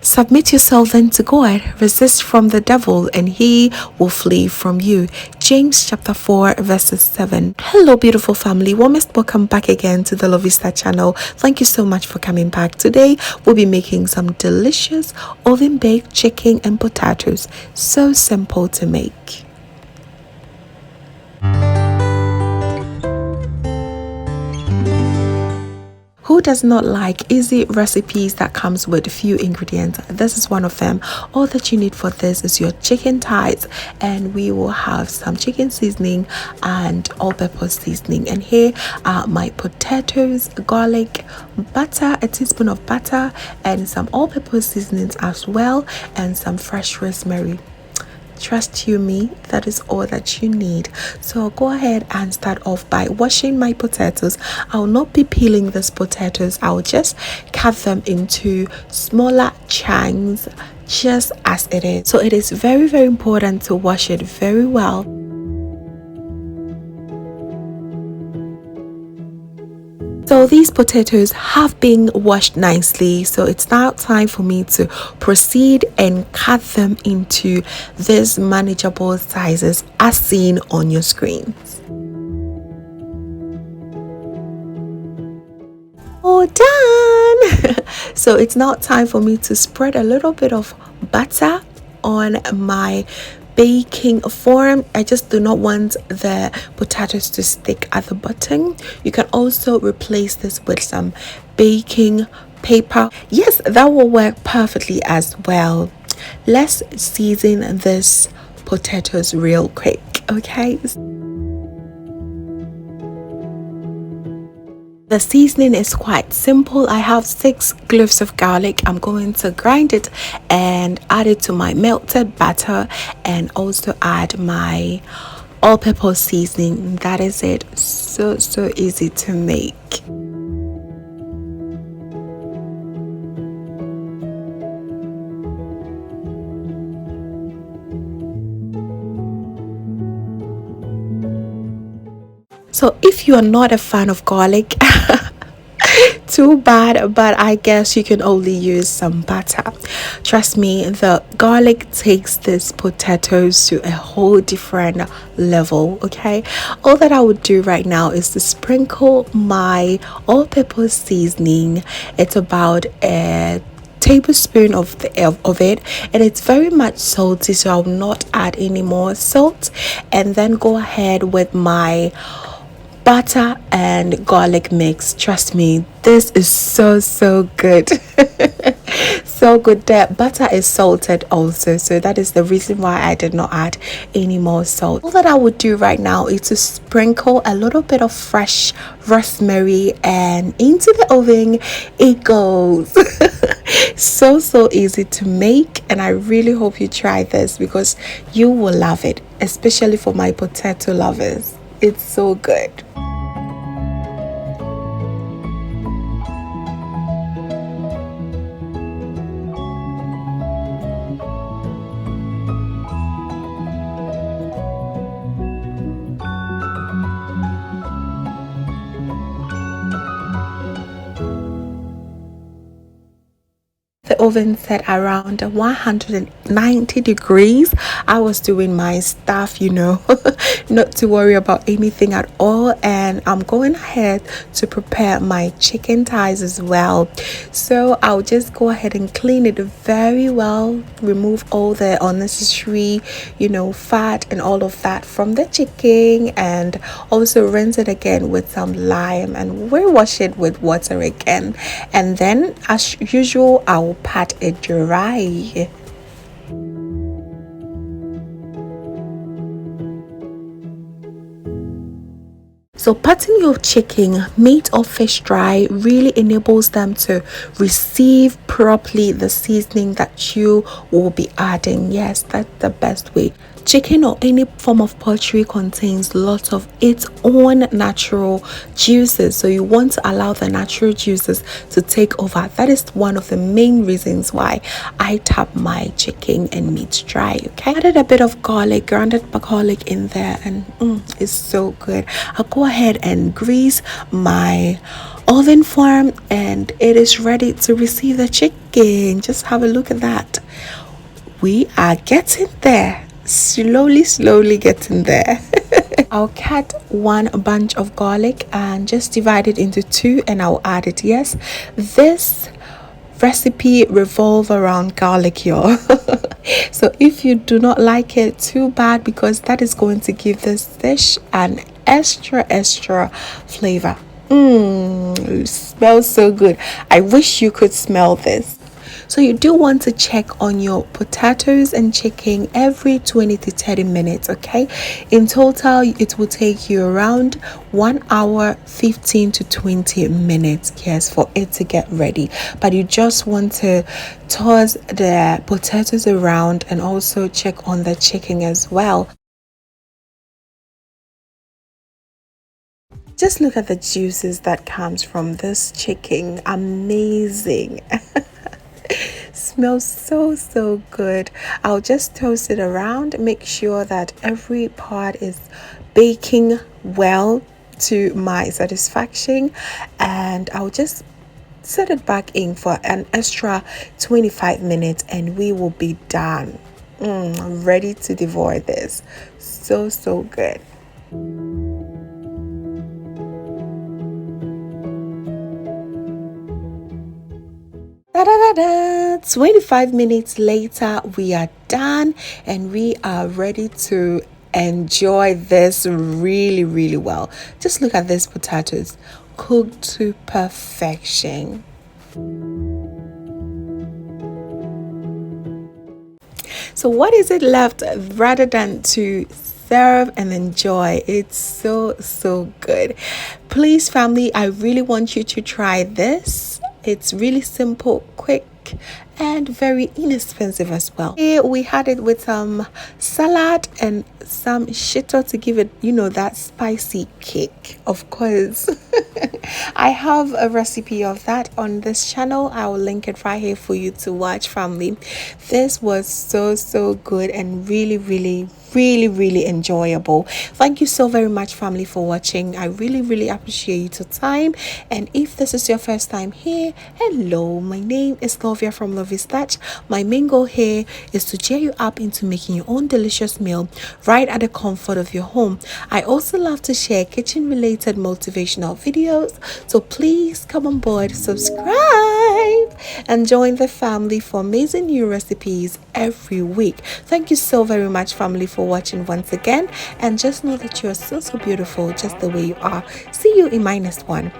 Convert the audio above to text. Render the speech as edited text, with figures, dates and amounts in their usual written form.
Submit yourself then to God, resist from the devil, and he will flee from you. James chapter 4 verses 7. Hello beautiful family, warmest welcome back again to the Lovista channel. Thank you so much for coming back. Today we'll be making some delicious oven baked chicken and potatoes. So simple to make. Who does not like easy recipes that comes with few ingredients? This is one of them. All that you need for this is your chicken thighs, and we will have some chicken seasoning and all-purpose seasoning. And here are my potatoes, garlic, butter, a teaspoon of butter, and some all-purpose seasonings as well, and some fresh rosemary. Trust you me, that is all that you need. So I'll go ahead and start off by washing my potatoes. I'll not be peeling these potatoes. I'll just cut them into smaller chunks just as it is. So it is very, very important to wash it very well. So these potatoes have been washed nicely, so it's now time for me to proceed and cut them into these manageable sizes as seen on your screens. All done! So it's now time for me to spread a little bit of butter on my baking form. I just do not want the potatoes to stick at the bottom. You can also replace this with some baking paper. Yes, that will work perfectly as well. Let's season this potatoes real quick, okay? The seasoning is quite simple. I have 6 cloves of garlic. I'm going to grind it and add it to my melted butter, and also add my all-purpose seasoning. That is it. So easy to make. So if you are not a fan of garlic, too bad, but I guess you can only use some butter. Trust me, the garlic takes these potatoes to a whole different level. Okay, all that I would do right now is to sprinkle my all-purpose seasoning. It's about a tablespoon of it, and it's very much salty, so I will not add any more salt. And then go ahead with my butter and garlic mix. Trust me, this is so good. So good. The butter is salted also, so that is the reason why I did not add any more salt. All that I would do right now is to sprinkle a little bit of fresh rosemary, and into the oven it goes. So easy to make, and I really hope you try this because you will love it, especially for my potato lovers. It's so good. The oven set around 190 degrees. I was doing my stuff, not to worry about anything at all, and I'm going ahead to prepare my chicken thighs as well. So I'll just go ahead and clean it very well, remove all the unnecessary fat and all of that from the chicken, and also rinse it again with some lime and wash it with water again, and then as usual I'll pat it dry. So patting your chicken, meat or fish dry really enables them to receive properly the seasoning that you will be adding. Yes, that's the best way Chicken or any form of poultry contains lots of its own natural juices, so you want to allow the natural juices to take over. That is one of the main reasons why I tap my chicken and meat dry. Okay, added a bit of garlic, grounded garlic in there, and it's so good. I'll go ahead and grease my oven form and it is ready to receive the chicken. Just have a look at that. We are getting there, slowly getting there. I'll cut one bunch of garlic and just divide it into two and I'll add it. Yes, this recipe revolve around garlic, y'all. So if you do not like it, too bad, because that is going to give this dish an extra flavor. Smells so good. I wish you could smell this. So you do want to check on your potatoes and chicken every 20 to 30 minutes, okay? In total, it will take you around 1 hour 15 to 20 minutes, yes, for it to get ready. But you just want to toss the potatoes around and also check on the chicken as well. Just look at the juices that comes from this chicken. Amazing. Smells so good. I'll just toast it around, make sure that every part is baking well to my satisfaction, and I'll just set it back in for an extra 25 minutes and we will be done. I'm ready to devour this. So good. Da-da-da-da. 25 minutes later, we are done and we are ready to enjoy this really well. Just look at these potatoes, cooked to perfection. So what is it left rather than to serve and enjoy? It's so good. Please, family, I really want you to try this. It's really simple, quick, and very inexpensive as well. Here we had it with some salad and some shito to give it, that spicy kick. Of course, I have a recipe of that on this channel. I will link it right here for you to watch, family. This was so good and really enjoyable. Thank you so very much, family, for watching. I really appreciate your time. And if this is your first time here, hello, my name is Lovia from Love is Touch. My main goal here is to cheer you up into making your own delicious meal right at the comfort of your home. I also love to share kitchen related motivational videos, so please come on board, subscribe, and join the family for amazing new recipes every week. Thank you so very much, family, for watching once again, and just know that you are so beautiful just the way you are. See you in my next one.